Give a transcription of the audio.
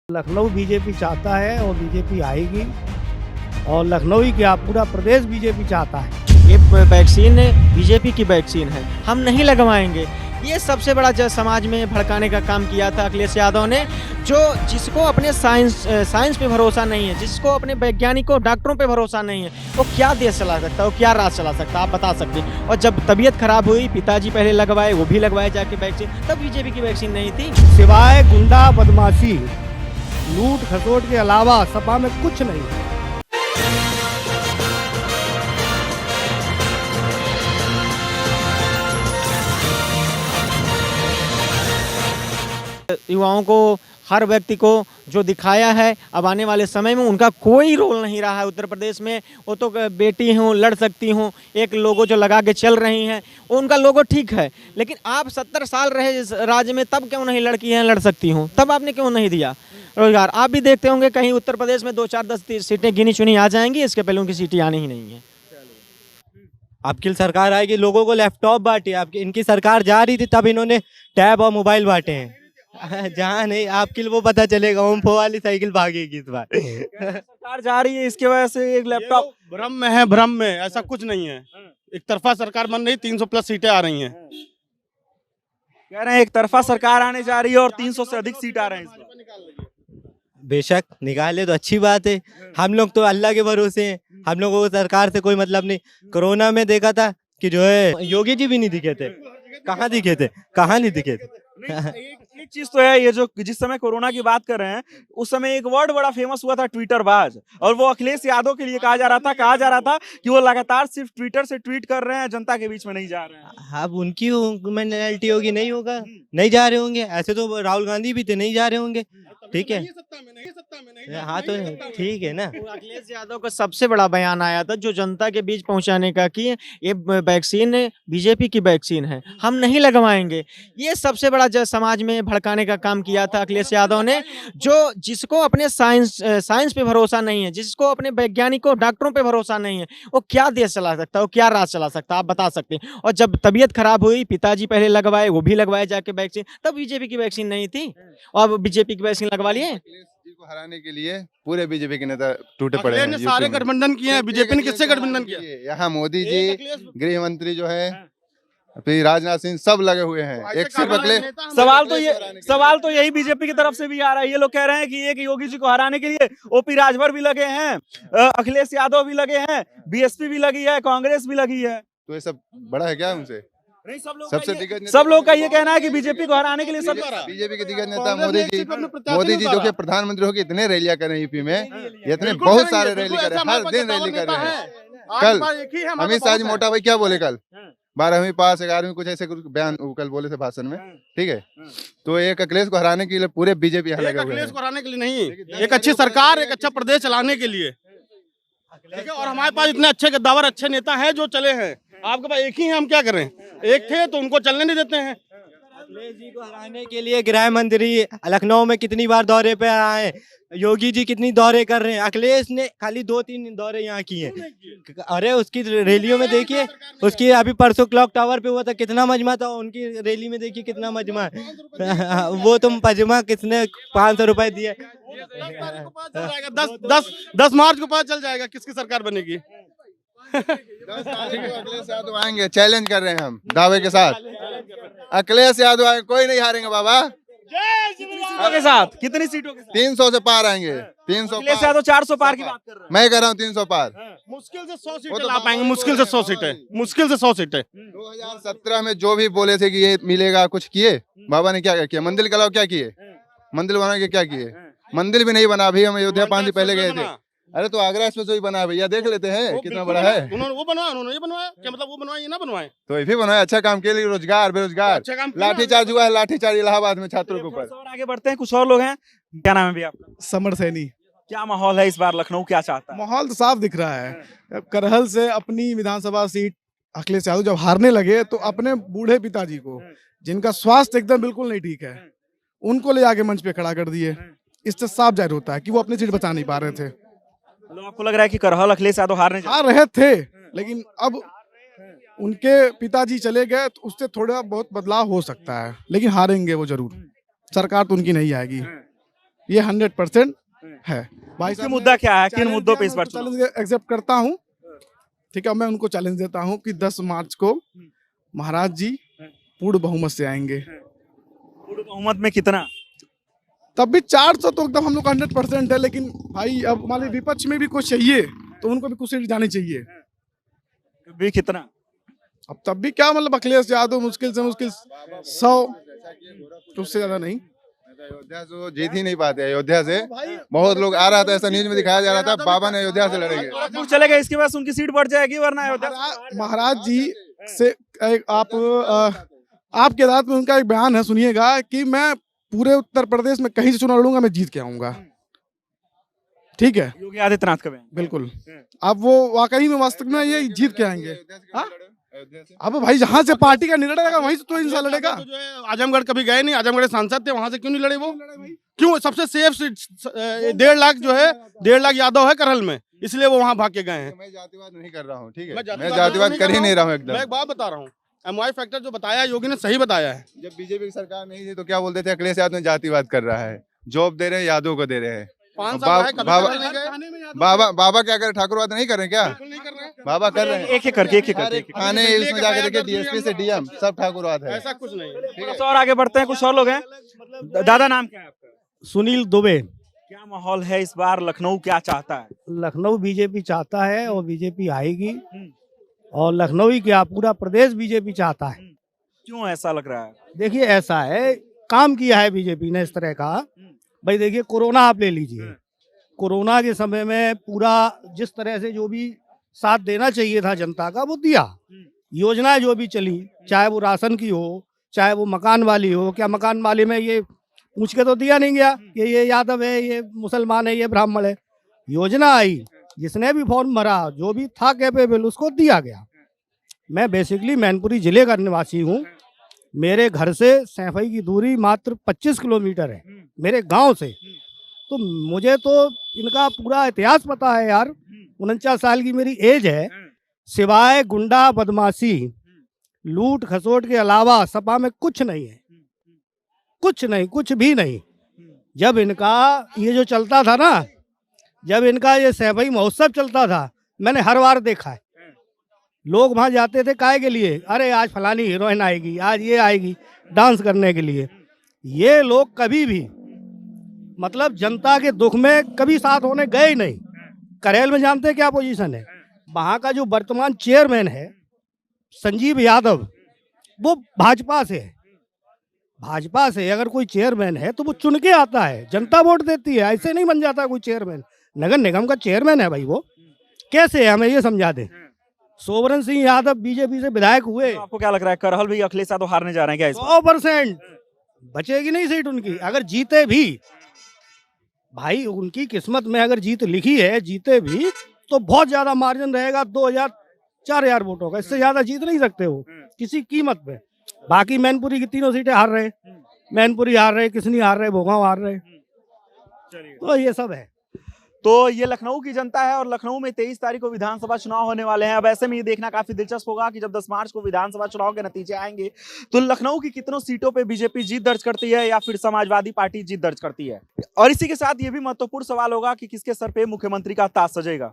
Lucknow BJP चाहता है और बीजेपी आएगी और लखनऊ ही क्या पूरा प्रदेश बीजेपी चाहता है। ये वैक्सीन बीजेपी की वैक्सीन है, हम नहीं लगवाएंगे। ये सबसे बड़ा जो समाज में भड़काने का काम किया था अखिलेश यादव ने, जो जिसको अपने साइंस पे भरोसा नहीं है, जिसको अपने वैज्ञानिकों डॉक्टरों पे भरोसा नहीं है, वो क्या देश चला सकता है, वो क्या राज चला सकता है, आप बता सकते हैं। और जब तबीयत खराब हुई, पिताजी पहले लगवाए, वो भी लगवाए जाके वैक्सीन, तब बीजेपी की वैक्सीन नहीं थी। सिवाय गुंडा बदमाशी लूट खसोट के अलावा सपा में कुछ नहीं है। युवाओं को, हर व्यक्ति को जो दिखाया है, अब आने वाले समय में उनका कोई रोल नहीं रहा है उत्तर प्रदेश में। वो तो बेटी हूँ, लड़ सकती हूँ, एक लोगो जो लगा के चल रही हैं, उनका लोगो ठीक है, लेकिन आप 70 साल रहे इस राज्य में, तब क्यों नहीं लड़की हैं लड़ सकती हूँ, तब आपने क्यों नहीं दिया रोजगार? आप भी देखते होंगे कहीं उत्तर प्रदेश में 2, 4, 10 सीटें गिनी चुनी आ जाएंगी, इसके पहले उनकी सीटें आनी ही नहीं है। आपकी सरकार आएगी, लोगों को लैपटॉप बांटे, आपकी इनकी सरकार जा रही थी तब इन्होंने टैब और मोबाइल बांटे हैं। जहाँ नहीं आपके लिए वो पता चलेगा, ओम्फो वाली साइकिल भागेगी इस बार। सरकार जा रही है, इसकी वजह से एक लैपटॉप भ्रम में है, भ्रम में, ऐसा कुछ नहीं है। एक तरफा सरकार बन रही, 300 प्लस सीटें आ रही हैं। कह रहे हैं एक तरफा सरकार आने जा रही है और 300 से अधिक सीट आ रहे हैं इस बार। बेशक निकाले तो अच्छी बात है, हम लोग तो अल्लाह के भरोसे हैं, हम लोगों को सरकार से कोई मतलब नहीं। कोरोना में देखा था कि जो है योगी जी भी नहीं दिखे थे, कहाँ दिखे थे, कहाँ नहीं दिखे थे। एक चीज तो है, ये जो जिस समय कोरोना की बात कर रहे हैं, उस समय एक वर्ड बड़ा फेमस हुआ था, ट्विटर बाज, और वो अखिलेश यादव के लिए कहा जा रहा था कि वो लगातार सिर्फ ट्विटर से ट्वीट कर रहे हैं, जनता के बीच में नहीं जा रहे हैं। अब उनकी मेंटालिटी होगी, नहीं होगा, नहीं जा रहे होंगे। ऐसे तो राहुल गांधी भी थे, नहीं जा रहे होंगे, ठीक है। हाँ तो ठीक है ना। अखिलेश यादव का सबसे बड़ा बयान आया था जो जनता के बीच पहुंचाने का कि ये वैक्सीन बीजेपी की वैक्सीन है, हम नहीं लगवाएंगे। ये सबसे बड़ा जो समाज में भड़काने का काम किया था अखिलेश यादव ने, जो जिसको अपने साइंस पे भरोसा नहीं है, जिसको अपने वैज्ञानिकों डॉक्टरों पे भरोसा नहीं है, वो क्या देश चला सकता है, वो क्या राज चला सकता है, आप बता सकते हैं। और जब तबीयत खराब हुई, पिताजी पहले लगवाए, वो भी लगवाए जाके वैक्सीन, तब बीजेपी की वैक्सीन नहीं थी, और बीजेपी की वैक्सीन लगवा लिए। को हराने के लिए पूरे बीजेपी के नेता टूटे पड़े हैं। सारे गठबंधन किए हैं, बीजेपी ने किससे गठबंधन किया? यहाँ मोदी जी, गृह मंत्री जो है, फिर राजनाथ सिंह, सब लगे हुए हैं। एक सिर्फ अखिलेश। सवाल तो यही बीजेपी की तरफ से भी आ रहा है। ये लोग कह रहे हैं कि एक योगी जी को हराने के लिए ओपी राजभर भी लगे हैं, अखिलेश यादव भी लगे हैं, बीएसपी भी लगी है, कांग्रेस भी लगी है। तो ये सब बड़ा है क्या उनसे? सब लोग का ये कहना है कि बीजेपी को हराने के लिए सब बीजेपी के दिग्गज नेता मोदी जी जो कि प्रधानमंत्री होकर इतने रैलियां कर रहे हैं यूपी में, इतने बहुत सारे रैली कर रहे हैं, हर दिन रैली कर रहे हैं। कल अमित शाह जी मोटा भाई क्या बोले, कल 12वीं पास 11वीं कुछ ऐसे कुछ बयान कल बोले थे भाषण में, ठीक है। तो एक अखिलेश को हराने के लिए पूरे बीजेपी यहाँ लगे हुए हैं। अखिलेश को हराने के लिए नहीं, एक अच्छी सरकार, एक अच्छा प्रदेश चलाने के लिए, ठीक है। और हमारे पास इतने अच्छे गद्दावर अच्छे नेता हैं जो चले हैं, आपके पास एक ही है, हम क्या करें? एक थे तो उनको चलने नहीं देते हैं। अखिलेश जी को हराने के लिए गृह मंत्री लखनऊ में कितनी बार दौरे पे आए, योगी जी कितनी दौरे कर रहे हैं। अखिलेश ने खाली 2-3 दौरे यहाँ किए। अरे उसकी रैलियों में देखिए, उसकी अभी परसों क्लॉक टावर पे हुआ था, कितना मजमा था, उनकी रैली में देखिए कितना मजमा है। वो तुम पजमा किसने 500 रुपए दिए। 10 मार्च को पता चल जाएगा किसकी सरकार बनेगी। अखिलेश यादव आएंगे, चैलेंज कर रहे हैं हम दावे के साथ। अखिलेश यादव आएंगे, कोई नहीं हारेंगे बाबा। के साथ कितनी सीटों के साथ? 300 से पार आएंगे, 300 अखिलेश यादव 400 पार की बात कर रहे हैं। मैं कह रहा हूँ 300 पार। मुश्किल से 100 सीटें ला पाएंगे, मुश्किल से 100 सीटें, मुश्किल से 100 सीटें। 2017 में जो भी बोले थे कि ये मिलेगा, कुछ किए बाबा ने? क्या किया? मंदिर के अलावा क्या किए? मंदिर बना के क्या किए? मंदिर भी नहीं बना। अभी हम अयोध्या 5 दिन पहले गए थे। अरे तो आगरा एक्सप्रेस भी बना है भैया, देख लेते हैं कितना बड़ा है। उन्होंने वो बनवाया, उन्होंने ये बनवाया, क्या मतलब वो बनवाए ये ना बनवाए? तो ये भी बनवाया, अच्छा काम के लिए। रोजगार, बेरोजगार, लाठीचार्ज हुआ है, लाठीचार्ज इलाहाबाद में छात्रों के ऊपर। और आगे बढ़ते हैं, कुछ और लोग हैं। क्या नाम है भैया आपका? समर सैनी। क्या माहौल है इस बार, लखनऊ क्या चाहता है? माहौल तो साफ दिख रहा है। करहल से अपनी विधानसभा सीट अखिलेश यादव जब हारने लगे तो अपने बूढ़े पिताजी को, जिनका स्वास्थ्य एकदम बिल्कुल नहीं ठीक है, उनको ले जाके मंच पे खड़ा कर दिए। इससे साफ जाहिर होता है कि वो अपनी सीट बचा नहीं पा रहे थे। मतलब आपको लग रहा है कि करहल अखिलेश यादव हार रहे थे, लेकिन अब उनके पिताजी चले गए तो उससे थोड़ा बहुत बदलाव हो सकता है, लेकिन हारेंगे वो जरूर। सरकार तो उनकी नहीं आएगी। ये 100% है भाई इसके मुद्दा क्या है, किन मुद्दों पे इस बार चैलेंज एक्सेप्ट करता हूँ, ठीक है। मैं उनको चैलेंज देता हूँ कि 10 मार्च को महाराज जी पूर्ण बहुमत से आएंगे। पूर्ण बहुमत में कितना? तब भी 400 तो एकदम हम लोग 100% है, लेकिन भाई अब मान लीजिए विपक्ष में भी कुछ चाहिए तो उनको भी कुछ सीट जानी चाहिए। भी कितना? अब तब भी क्या मतलब अखिलेश यादव मुश्किल से मुश्किल 100, उससे ज्यादा नहीं। अयोध्या से वो जीत ही नहीं पाते। अयोध्या से बहुत लोग आ रहा था, ऐसा न्यूज में दिखाया जा रहा था, बाबा ने अयोध्या से लड़ेंगे। गोरखपुर चले गए, इसके बाद उनकी सीट बढ़ जाएगी, वरना अयोध्या महाराज जी से आपके आदालत में उनका एक बयान है, सुनिएगा कि मैं पूरे उत्तर प्रदेश में कहीं से चुनाव लड़ूंगा, मैं जीत के आऊंगा। ठीक है, योगी आदित्यनाथ का बयान। बिल्कुल। अब वो वाकई में वास्तव में ये जीत के आएंगे। अब भाई जहाँ से पार्टी का निर्णय रहेगा वहीं से तो इंसान लड़ेगा। जो है आजमगढ़ कभी गए नहीं, आजमगढ़ के सांसद थे, वहां से क्यों नहीं लड़े वो? क्यों? सबसे सेफ सीट 1.5 लाख जो है 1.5 लाख यादव है करहल में, इसलिए वो वहां भाग के गए हैं। मैं जातिवाद नहीं कर रहा हूँ, ठीक है, मैं मैं जातिवाद कर ही नहीं रहा हूँ एकदम। मैं एक बात बता रहा हूँ, एमवाई फैक्टर जो बताया योगी ने सही बताया है। जब बीजेपी की सरकार नहीं थी तो क्या बोलते थे, अखिलेश यादव जातिवाद कर रहा है, जॉब दे रहे हैं यादव को दे रहे हैं। 5 साल है, कभी करहल नहीं गए। बाबा क्या करे, ठाकुरवाद नहीं कर रहे क्या? बिल्कुल नहीं कर रहे हैं। बाबा कर रहे हैं, एक एक करके थाने इसमें जाकर देखिए, डीएसपी से डीएम सब ठाकुरवाद है। ऐसा कुछ नहीं। थोड़ा सा और आगे बढ़ते हैं, कुछ और लोग हैं। दादा नाम क्या है आपका? सुनील दुबे। क्या माहौल है इस बार, लखनऊ क्या चाहता है? लखनऊ बीजेपी चाहता है और बीजेपी आएगी, और लखनऊ ही क्या पूरा प्रदेश बीजेपी चाहता है। क्यों ऐसा लग रहा है? देखिए ऐसा है, काम किया है बीजेपी ने इस तरह का। भाई देखिए कोरोना आप ले लीजिए, कोरोना के समय में पूरा जिस तरह से जो भी साथ देना चाहिए था जनता का वो दिया। योजनाएं जो भी चली, चाहे वो राशन की हो, चाहे वो मकान वाली हो, क्या मकान वाले में ये पूछ के तो दिया नहीं गया कि ये यादव है, ये मुसलमान है, ये ब्राह्मण है। योजना आई, जिसने भी फॉर्म भरा, जो भी था कैपेबल, उसको दिया गया। मैं बेसिकली मैनपुरी जिले का निवासी हूँ। मेरे घर से सैफई की दूरी मात्र 25 किलोमीटर है मेरे गांव से। तो मुझे तो इनका पूरा इतिहास पता है यार। 49 साल की मेरी एज है। सिवाय गुंडा बदमाशी, लूट खसोट के अलावा सपा में कुछ नहीं है, कुछ नहीं, कुछ भी नहीं। जब इनका ये जो चलता था ना, जब इनका ये सैफई महोत्सव चलता था, मैंने हर बार देखा है। लोग वहां जाते थे काहे के लिए? अरे आज फलानी हीरोइन आएगी, आज ये आएगी, डांस करने के लिए। ये लोग कभी भी मतलब जनता के दुख में कभी साथ होने गए ही नहीं। करेल में जानते हैं क्या पोजीशन है? वहां का जो वर्तमान चेयरमैन है संजीव यादव, वो भाजपा से है। भाजपा से अगर कोई चेयरमैन है तो वो चुन के आता है, जनता वोट देती है, ऐसे नहीं बन जाता कोई चेयरमैन। नगर निगम का चेयरमैन है भाई वो, कैसे है हमें ये समझा दे। सोवरन सिंह यादव बीजेपी से विधायक हुए। तो आपको क्या लग रहा है, करहल भी अखिलेश यादव हारने जा रहे हैं क्या इस बार? 100% बचेगी नहीं सीट उनकी। अगर जीते भी, भाई उनकी किस्मत में अगर जीत लिखी है, जीते भी तो बहुत ज्यादा मार्जिन रहेगा, 2000 4000 वोटों का। इससे ज्यादा जीत नहीं सकते वो किसी कीमत पे। बाकी मैनपुरी की 3 सीटें हार रहे, मैनपुरी हार रहे, किसनी हार रहे, भोगांव हार रहे, तो ये सब है। तो ये लखनऊ की जनता है, और लखनऊ में 23 तारीख को विधानसभा चुनाव होने वाले हैं। अब ऐसे में ये देखना काफी दिलचस्प होगा कि जब 10 मार्च को विधानसभा चुनाव के नतीजे आएंगे तो लखनऊ की कितनों सीटों पे बीजेपी जीत दर्ज करती है या फिर समाजवादी पार्टी जीत दर्ज करती है। और इसी के साथ ये भी महत्वपूर्ण सवाल होगा कि किसके सर पे मुख्यमंत्री का ताज सजेगा।